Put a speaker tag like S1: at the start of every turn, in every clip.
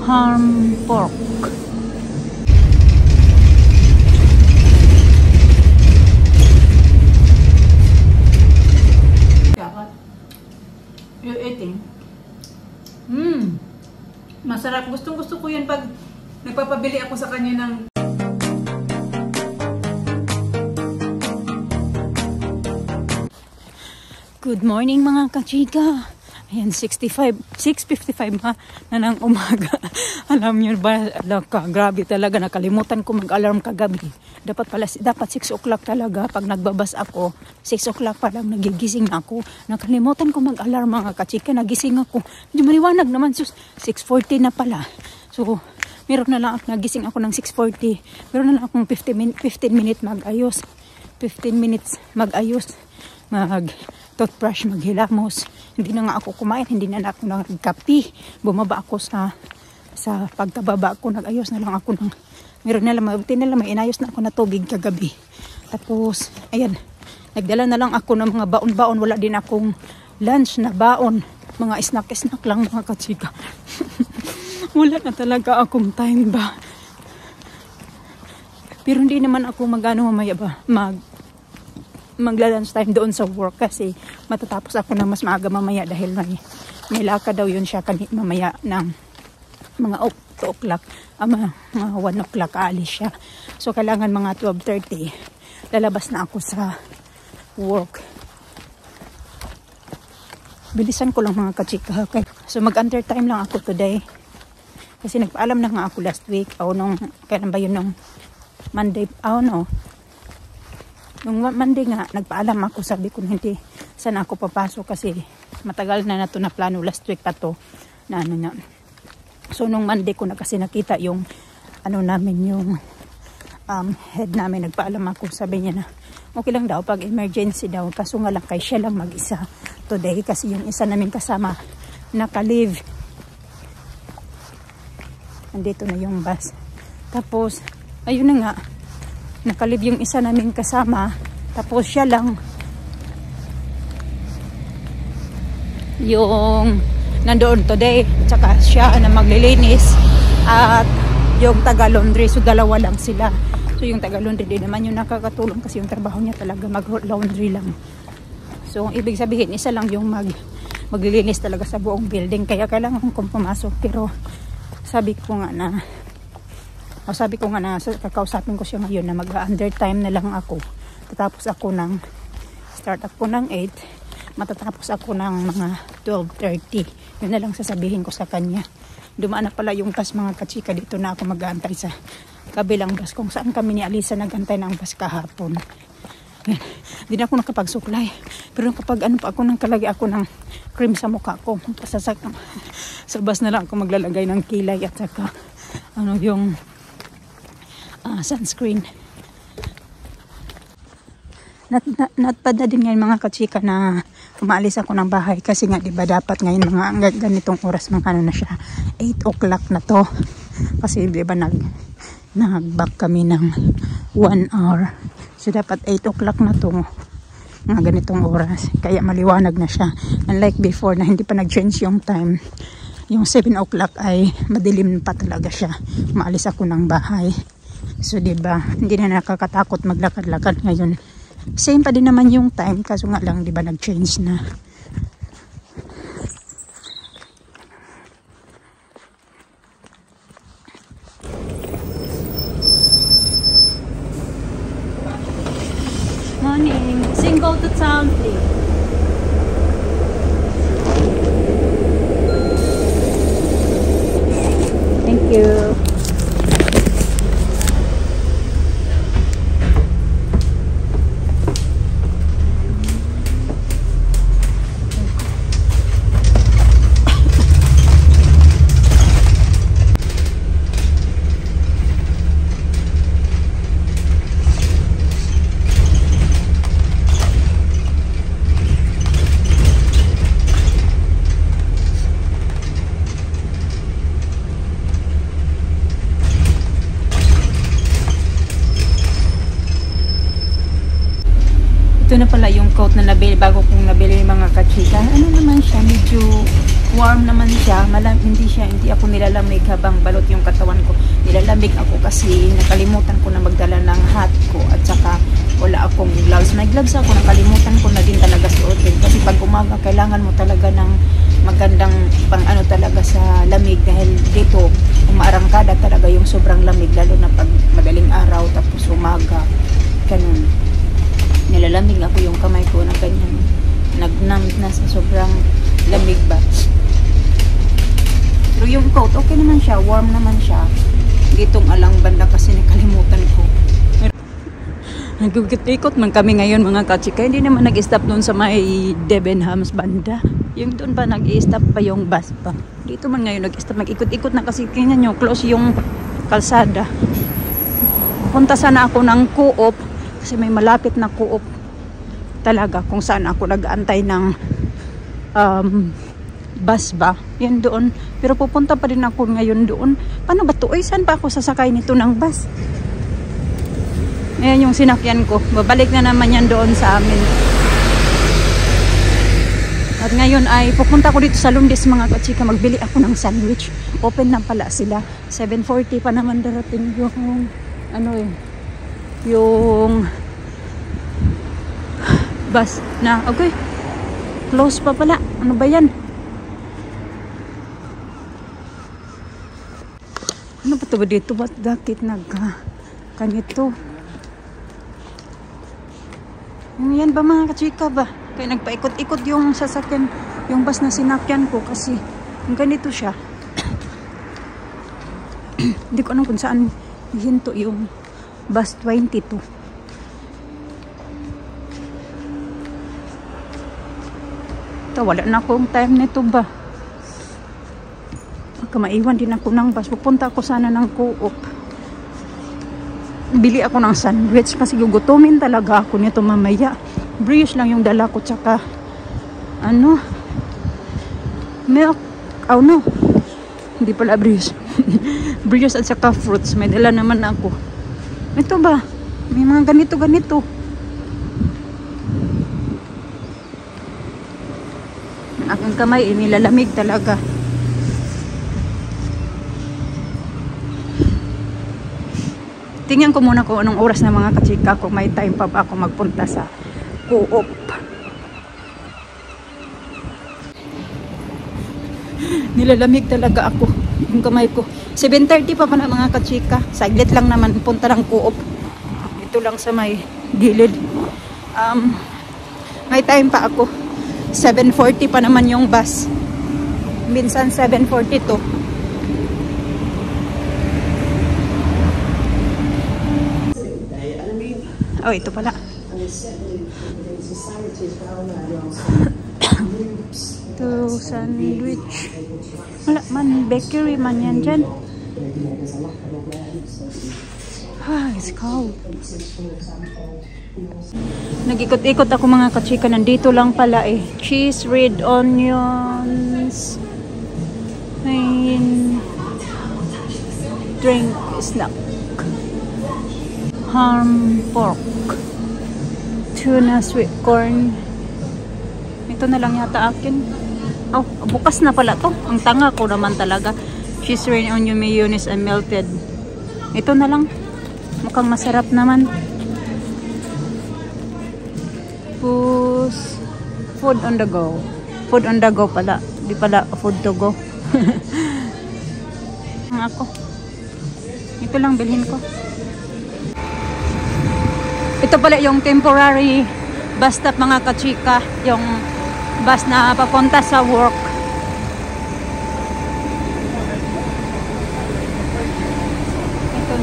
S1: Ham pork. You eating? Masarap. Gustong gusto ko yan pag nagpapabili ako sa kanya ng good morning mga kachika. Ayan, 6:55 na ng umaga. Alam niyo ba, grabe talaga, nakalimutan ko mag-alarm kagabi. Dapat 6 o'clock talaga. Pag nagbabas ako, 6 o'clock pa lang nagigising ako. Nakalimutan ko mag-alarm mga kachika, nagising ako. Hindi maliwanag naman, 6:40 na pala. So, meron na lang nagising ako ng 6:40. Meron na lang akong 15 minutes mag-ayos. 15 minutes mag-ayos. Toothbrush, maghilamos. Hindi na nga ako kumain, hindi na ako nagkapi. Bumaba ako sa pagkababa ko, nag-ayos na lang ako ng meron na lang, may inayos na ako na tubig kagabi. Tapos, ayan, nagdala na lang ako ng mga baon-baon. Wala din akong lunch na baon. Mga snack-snack lang mga kachika. Wala na talaga akong time ba. Pero hindi naman ako mamaya ba, magla-lunch time doon sa work kasi matatapos ako na mas maaga mamaya dahil may lakad daw yun siya mamaya ng mga 2 o'clock, mga 1 o'clock aalis siya. So kailangan mga 12:30 lalabas na ako sa work. Bilisan ko lang mga kachika. Okay? So mag-under time lang ako today kasi nagpaalam na nga ako last week kailan ba yun nung Monday, nung Monday nga, nagpaalam ako, sabi ko hindi sana ako papasok kasi matagal na ito na plano, last week pa to na na. So nung Monday ko na kasi nakita yung namin yung head namin, nagpaalam ako, sabi niya na okay lang daw pag emergency daw, kaso nga lang kay siya lang mag-isa today kasi yung isa namin kasama naka-leave. Andito na yung bus. Tapos ayun na nga, nakalib yung isa namin kasama, tapos siya lang yung nandoon today, tsaka siya na maglilinis at yung taga-laundry, so dalawa lang sila. So yung taga-laundry din naman yung nakakatulong kasi yung trabaho niya talaga mag-laundry lang. So ibig sabihin isa lang yung maglilinis talaga sa buong building, kaya kailangan kong pumasok. Pero sabi ko nga na kakausapin ko siya ngayon na mag-under time na lang ako. Tatapos ako start ako ng 8, matatapos ako ng mga 12:30. Yun na lang sasabihin ko sa kanya. Dumaan na pala yung bus mga kachika, dito na ako mag-aantay sa kabilang bus kung saan kami ni Alisa nag-antay ng bus kahapon. Hindi na ako nakapagsuklay. Pero kapag pa ako kalagay ako ng cream sa mukha ko, sa bus na lang ako maglalagay ng kilay at saka yung sunscreen. Natpad na din ngayon mga kachika na umaalis ako ng bahay kasi nga diba dapat ngayon mga ganitong oras mga na siya 8 o'clock na to kasi diba nag-back kami ng 1 hour, so dapat 8 o'clock na to mga ganitong oras, kaya maliwanag na siya, unlike before na hindi pa nag-change yung time. Yung 7 o'clock ay madilim pa talaga siya. Maalis ako ng bahay. So diba, hindi na nakakatakot maglakad-lakad ngayon. Same pa din naman yung time, kaso nga lang diba nag-change na. Morning. Single to town, please. Thank you. Ito na pala yung coat na nabili bago kong nabili mga kachika. Ano naman siya, medyo warm naman siya. Hindi ako nilalamig habang balot yung katawan ko. Nilalamig ako kasi nakalimutan ko na magdala ng hat ko at saka wala akong gloves. May gloves ako, nakalimutan ko na din talaga suotin. Kasi pag umaga, kailangan mo talaga ng magandang pang ano talaga sa lamig dahil dito umaarangkada talaga yung sobrang lamig lalo na pag madaling araw tapos umaga. Ganun. Nilalamig ako yung kamay ko na ganyan. Nagnam na sa sobrang lamig ba. Pero yung coat, okay naman siya. Warm naman siya. Ditong alang banda kasi nakalimutan ko. Nagkikot-ikot man kami ngayon mga kachika. Hindi naman nag-stop doon sa may Debenhams banda. Yung doon pa nag-i-stop pa yung bus pa. Dito man ngayon nag-stop. Nag-ikot-ikot na kasi tingnan nyo. Close yung kalsada. Punta sana ako ng Co-op. Kasi may malapit na Co-op talaga kung saan ako nag-aantay ng bus ba. Yan doon. Pero pupunta pa rin ako ngayon doon. Paano ba ito? Ay, saan pa ako sasakay nito ng bus? Ayan yung sinakyan ko. Babalik na naman yan doon sa amin. At ngayon ay pupunta ko dito sa Lundis mga kachika. Magbili ako ng sandwich. Open na pala sila. 7:40 pa naman darating yung ano eh. Yung bus na. Okay. Close pa pala. Ano ba yan? Ano ba ito ba dito? Ba't bakit kanito? Yan ba mga kachika ba? Kaya nagpaikot-ikot yung sasakyan, yung bus na sinakyan ko kasi ganito siya. Hindi ko alam kung saan hinto yung bus 22. Ito, wala na akong time nito ba? Baka maiwan din ako ng bus. Pupunta ako sana ng Co-op. Bili ako ng sandwich kasi gugutumin talaga ako nito mamaya. Brioche lang yung dala ko tsaka ano milk. Oh no. Hindi pala brioche. Brioche at saka fruits. May dala naman ako. Ito ba? May mga ganito. Ang aking kamay nilalamig talaga. Tingnan ko muna kung anong oras na mga kachika kung may time pa ba ako magpunta sa Co-op. Nilalamig talaga ako. Yung kamay ko. 7:30 pa na mga kachika. Saglit lang naman punta ng Co-op. Ito lang sa may gilid. May time pa ako. 7:40 pa naman yung bus. Minsan 7:42. Oh, ito pala. Ito, sandwich. Wala man, bakery man yan dyan. It's cold. Nag-ikot-ikot ako mga kachika. Nandito lang pala eh. Cheese, red onions. Main drink, snack. Ham pork. Tuna sweet corn. Ito na lang yata akin. Oh, bukas na pala to. Ang tanga ko naman talaga. Cheese, red onion, mayonnaise, and melted. Ito na lang. Mukhang masarap naman. Food on the go. Food on the go pala. Di pala food to go. Ako. Ito lang bilhin ko. Ito pala yung temporary bus stop mga kachika. Yung bus na papunta sa work. Ito.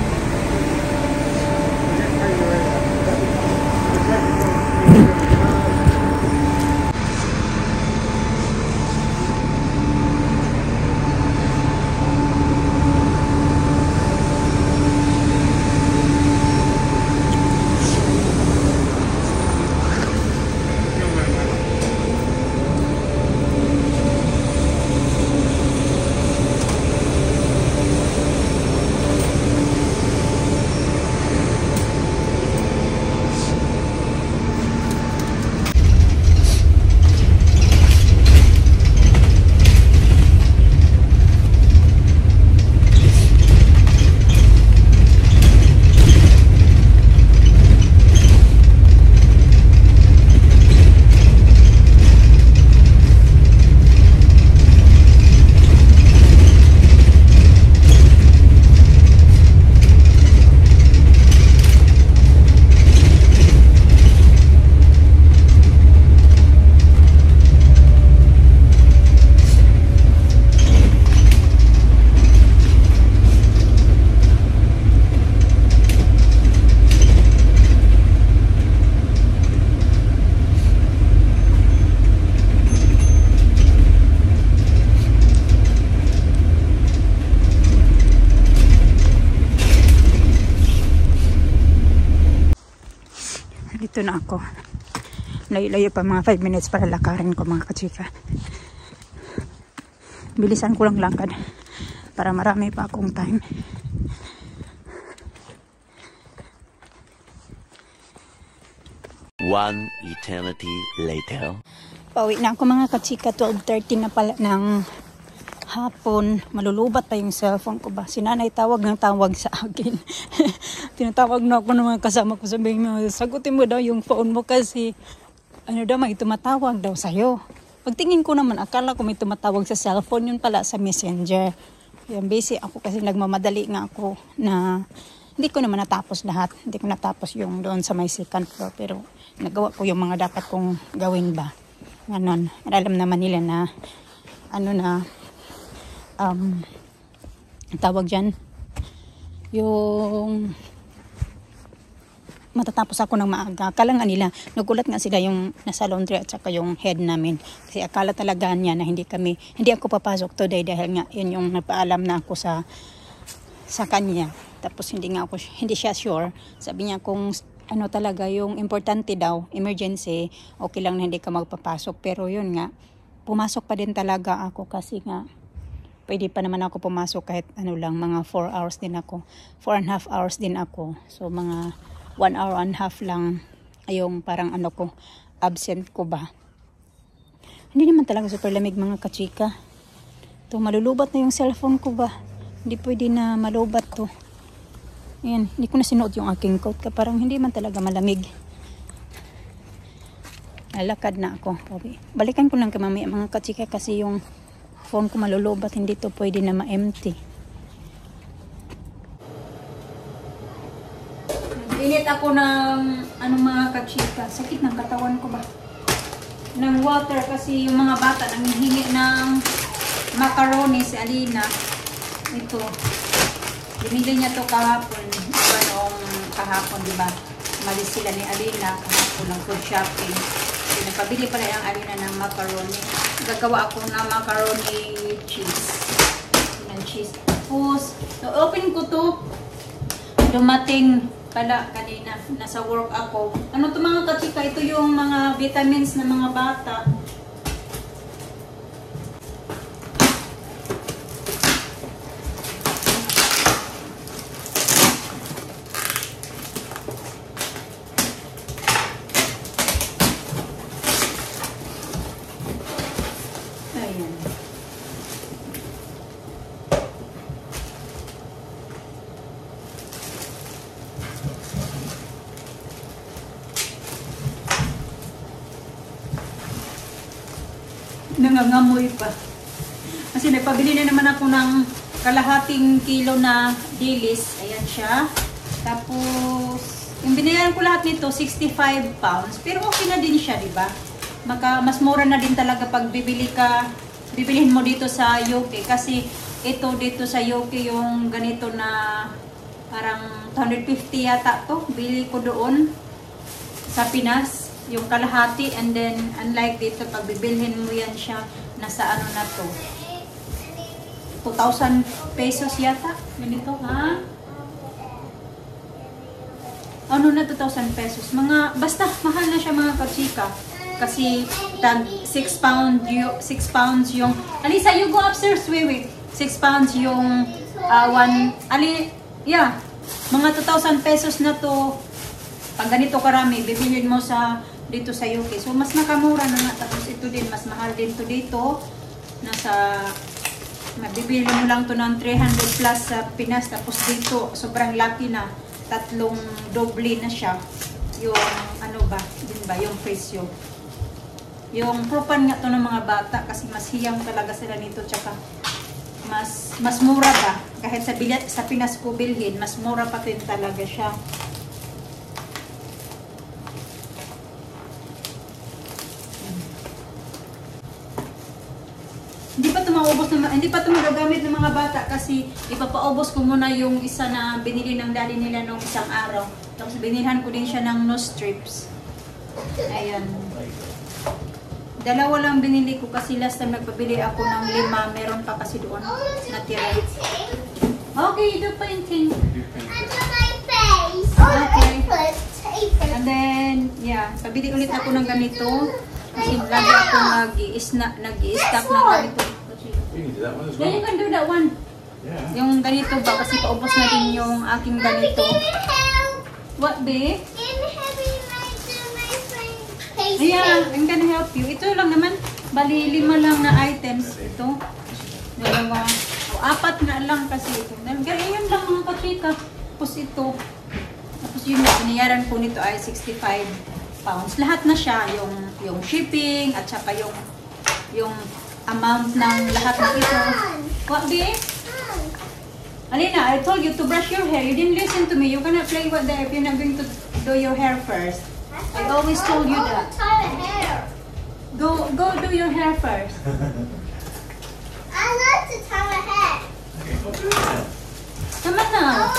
S1: Dito na ako. Layo-layo pa mga 5 minutes para lakarin ko mga kachika. Bilisan ko lang lakad para marami pa akong time.
S2: One eternity later.
S1: Pauwi na ako mga kachika. 12:30 na pala ng hapon. Malulubat pa yung cellphone ko ba. Si nanay tawag ng tawag sa akin. Tinatawag na ako ng mga kasama ko. Sabihin mo, sagutin mo daw yung phone mo kasi ano daw, may tumatawag daw sa'yo. Pagtingin ko naman, akala ko may tumatawag sa cellphone. Yun pala sa messenger. Yan, busy ako kasi nagmamadali nga ako na hindi ko naman natapos lahat. Hindi ko natapos yung doon sa may second floor. Pero nagawa ko yung mga dapat kong gawin ba. Ganon. Alam naman nila na ano na tawag dyan yung matatapos ako ng maaga. Akala nga nila, nagulat nga sila yung nasa laundry at saka yung head namin. Kasi akala talaga niya na hindi ako papasok today dahil nga yun yung nagpaalam na ako sa kanya. Tapos hindi siya sure. Sabi niya kung ano talaga yung importante daw, emergency, okay lang na hindi ka magpapasok. Pero yun nga, pumasok pa din talaga ako kasi nga, pwede pa naman ako pumasok kahit ano lang, mga 4 hours din ako. 4.5 hours din ako. So mga 1 hour and a half lang yung parang ano ko, absent ko ba. Hindi naman talaga super lamig mga kachika. Ito, malulubat na yung cellphone ko ba. Hindi pwede na malubat to. Ayan, hindi ko na sinuot yung aking coat ka. Parang hindi man talaga malamig. Lalakad na ako. Okay. Balikan ko lang mamaya mga kachika kasi yung phone ko malulubat. Hindi to pwede na ma-empty. Init ako ng mga kachika. Sakit ng katawan ko ba? Ng water kasi yung mga bata nanghihingi ng macaroni si Alina. Ito. Binili niya to kahapon. Diba noong kahapon, diba? Malis sila ni Alina kahapon ng food shopping. So, nagpabili pala yung Alina ng macaroni. Gagawa ako ng macaroni cheese. Ng cheese. Tapos, open ko to. Dumating pala kanina, nasa work ako. Ano to mga kachika? Ito yung mga vitamins ng mga bata. Ayan. Nangangamoy pa. Kasi nagpabili na naman ako ng kalahating kilo na dilis. Ayan siya. Tapos, yung binayaran ko lahat nito, 65 pounds. Pero okay na din siya, di ba? Mas mura na din talaga pag bibilihin mo dito sa UK. Kasi ito dito sa UK yung ganito na parang 250 yata to. Bili ko doon sa Pinas. Yung kalahati, and then unlike dito pag bibilhin mo yan siya nasa ano na to 2,000 pesos yata ganito ha, ano na 2,000 pesos mga, basta mahal na siya mga kachika kasi 6 pounds yung Alisa, you go upstairs, wait 6 pounds yung mga 2,000 pesos na to pag ganito karami bibilhin mo dito sa UK. So, mas nakamura na nga. Tapos, ito din, mas mahal din to dito. Mabibili mo lang to ng 300 plus sa Pinas. Tapos, dito, sobrang laki na. 3 doble na siya. Yung, yung presyo. Yung propan nga to ng mga bata. Kasi mas hiyang talaga sila nito. Tsaka, mas mura ba? Kahit sa Pinas ko bilhin, mas mura pa din talaga siya. Hindi pa ito magagamit ng mga bata kasi ipapaubos ko muna yung isa na binili ng daddy nila nung isang araw. Tapos binilhan ko din siya ng nose strips. Ayan. 2 lang binili ko kasi last time nagpabili ako ng 5. Meron pa kasi doon natira. Okay, do painting.
S3: Under my face. Okay.
S1: And then, yeah, pabili ulit ako ng ganito. Kasi lagi ako nag-i-stock ng ganito.
S3: You can do that one as
S1: Yeah, you
S3: well.
S1: can do that one.
S3: Yeah.
S1: Yung ganito ba? Kasi paubos na din yung aking ganito. What, babe? Yeah, I'm gonna help you. Ito lang naman. Bali, 5 lang na items. Ito. Dalawa. O, 4 na lang kasi ito. Ganyan lang mga kachika. Tapos ito. Tapos yung binayaran ko nito ay 65 pounds. Lahat na siya. Yung shipping at saka yung amount ng lahat ng ito. What, babe? Alina, I told you to brush your hair. You didn't listen to me. You cannot play with that if you're not going to do your hair first. I always told you that. Go do your hair first.
S4: I love to tie my hair.
S3: Okay, well, do it then.
S1: Come on now.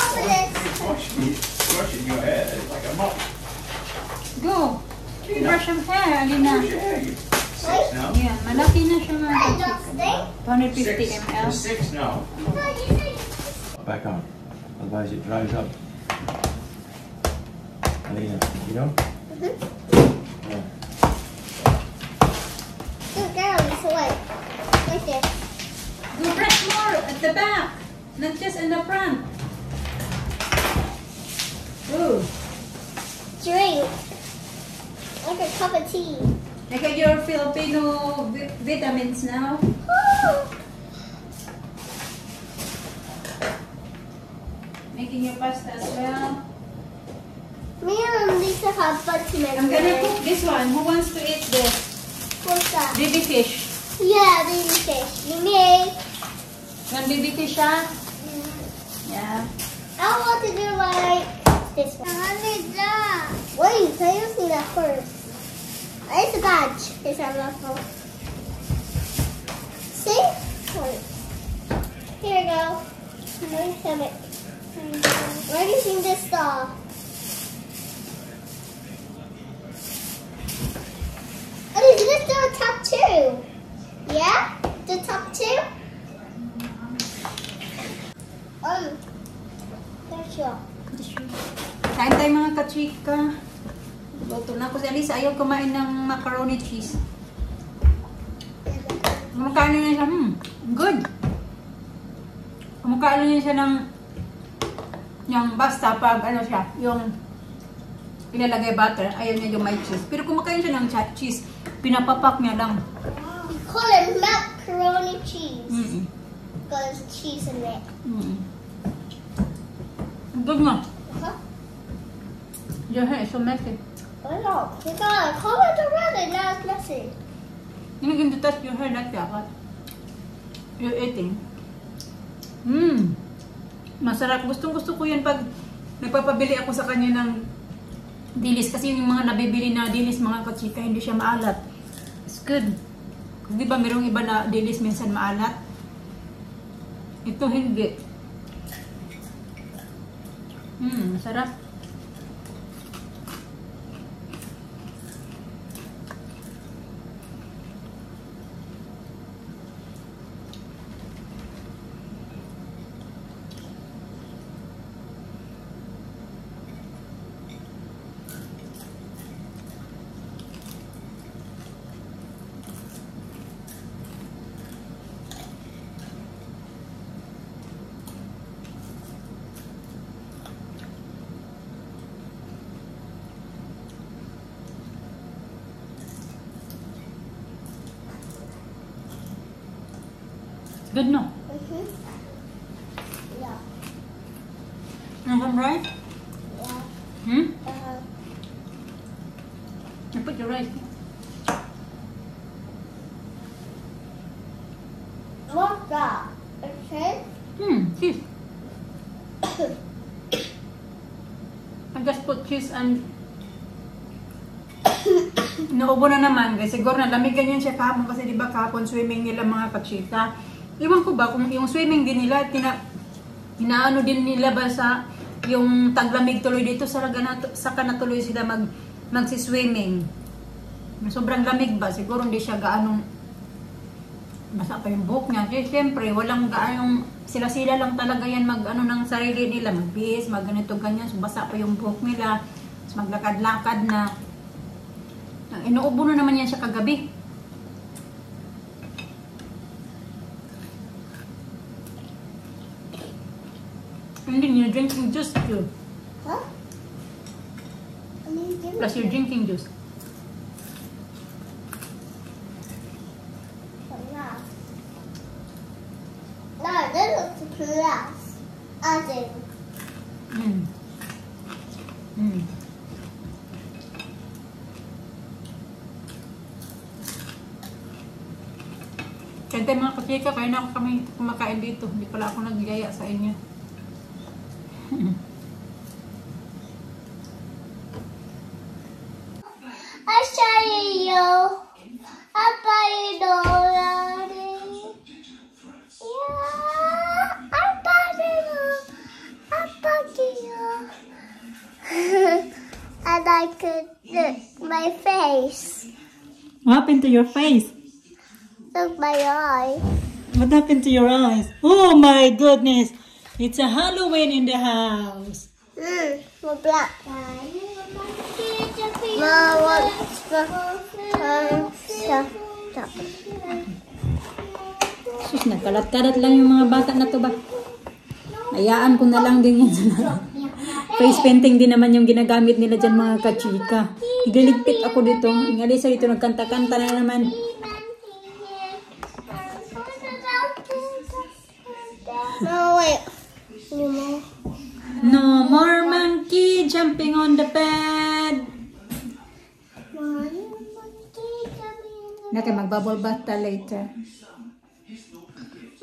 S3: Washing your hair is like a mop.
S1: Go. Brush your hair, Alina.
S3: Wash your hair. You're 6 now.
S1: Yeah, malaki na siya mga
S4: I
S1: kachika.
S4: don't stink.
S1: 250
S3: 6.
S1: ml.
S3: You're 6 now. Back on. Otherwise it dries up. Alina, you know? Yeah.
S4: Good girl, this way. Right there.
S1: Go brush more at the back, not just in the front. Ooh.
S4: Drink. Like a cup of tea.
S1: Look at your Filipino vitamins now.
S4: Woo!
S1: Making your pasta as well.
S4: Me and Lisa have fun tonight.
S1: I'm gonna cook this one. Who wants to eat this?
S4: What's that?
S1: Baby fish.
S4: Yeah, baby fish. Me.
S1: Want baby fish, ah? Yeah.
S4: I want to do like this one. I need that. Wait, I just need that first. It's a badge. It's a level. See? Wait. Here we go. My stomach. Where do you think this star? Oh, is this the top 2? Yeah? The top 2? There's your.
S1: Kain tayo mga kachika. Luto na ako si Alisa. Ayaw kumain ng macaroni cheese. Kumakain na siya. Good. Kumakain na siya ng yung basta pag ano siya, yung ilalagay butter, ayaw niya yung may cheese. Pero kumakain siya ng cheese, pinapapak niya lang.
S4: We call it macaroni cheese. Because cheese in it.
S1: Good nga.
S4: Uh-huh.
S1: Your hair is so messy.
S4: I know. You got a color already. Now it's messy.
S1: You're not going to touch your hair like that. What? You're eating. Masarap. Gustong-gusto ko yan pag nagpapabili ako sa kanya ng dilis. Kasi yung mga nabibili na dilis, mga kachika, hindi siya maalat. It's good. Di ba merong iba na dilis minsan maalat? Ito hindi. Masarap. Good, no?
S4: Mm-hmm. Yeah.
S1: Right?
S4: Yeah. Uh-huh.
S1: You put your rice.
S4: What's that? Okay.
S1: Cheese. I just put cheese and naubo na naman guys. Siguro nalamigan yan siya kahapon kasi di ba kahapon swimming nila mga kachika. Iwan ko ba kung yung swimming din nila inaano din nila ba sa yung taglamig tuloy dito saka na tuloy sila magsi-swimming. Sobrang lamig ba? Siguro hindi siya gaanong basa pa yung buhok niya. Kasi siyempre walang gaanong sila lang talaga yan mag ano ng sarili nila, magbihis, mag ganito ganyan, so basa pa yung buhok nila. Tapos maglakad-lakad na. Inuubo na naman yan siya kagabi. And then you're drinking juice too.
S4: Huh?
S1: Plus you're drinking juice.
S4: No, this is plus. I think.
S1: Mm. Mm. Kaya tayo mga kachika, kaya na ako kami kumakain dito. Hindi pala ako naggaya sa inyo.
S4: I show you. I buy you already. Yeah, I buy you. I buy you. I like it. Look, my face.
S1: What happened to your face?
S4: Look, my eye.
S1: What happened to your eyes? Oh my goodness! It's a Halloween in the house.
S4: My black. Mom wants the stuff.
S1: Sus, nagkalat-kalat lang yung mga bata na to ba? Hayaan ko na lang din yan. Face painting din naman yung ginagamit nila dyan mga kachika. Igaligpit ako dito. Ingalisa dito, nagkanta-kanta na naman.
S4: No, wait. Anymore.
S1: No more monkey jumping on the bed. Okay, magbubble bath ta later.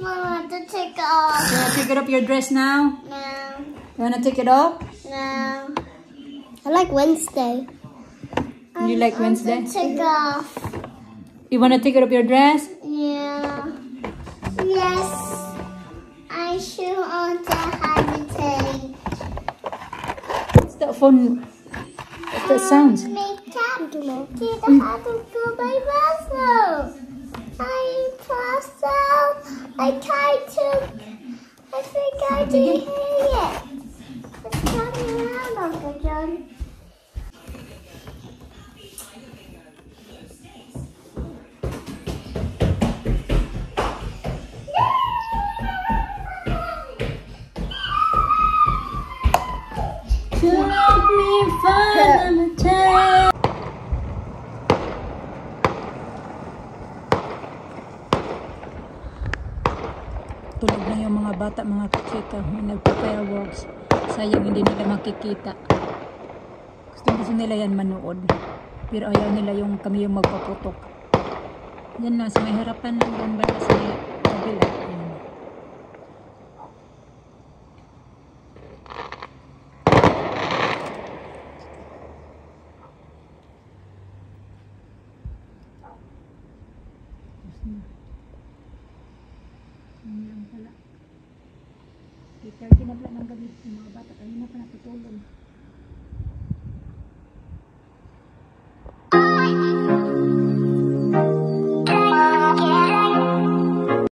S4: Mama, to take it off.
S1: You wanna take it off your dress now?
S4: No.
S1: You wanna take it off?
S4: No. I like Wednesday.
S1: You like Wednesday?
S4: Take off.
S1: You wanna take it off your dress?
S4: Yeah. Yes. I should want to have a take.
S1: What's that phone? What's that sounds?
S4: Make time to make it have to go my vessel. I puzzle. I tried to. I think I did it. It's coming around, Uncle John.
S1: To let me find a time. Tulog na yung mga bata, mga kachika. May nagpa-fireworks. Sayang hindi nila makikita. Gusto nila yan manood. Pero ayaw nila yung kami yung magpaputok. Yan lang sa may harapan lang. Yan banda sa may kabila. Yan. Yan lang pala. 8:30 na pala ng gabi. Yung mga bata kanina pa natutulog.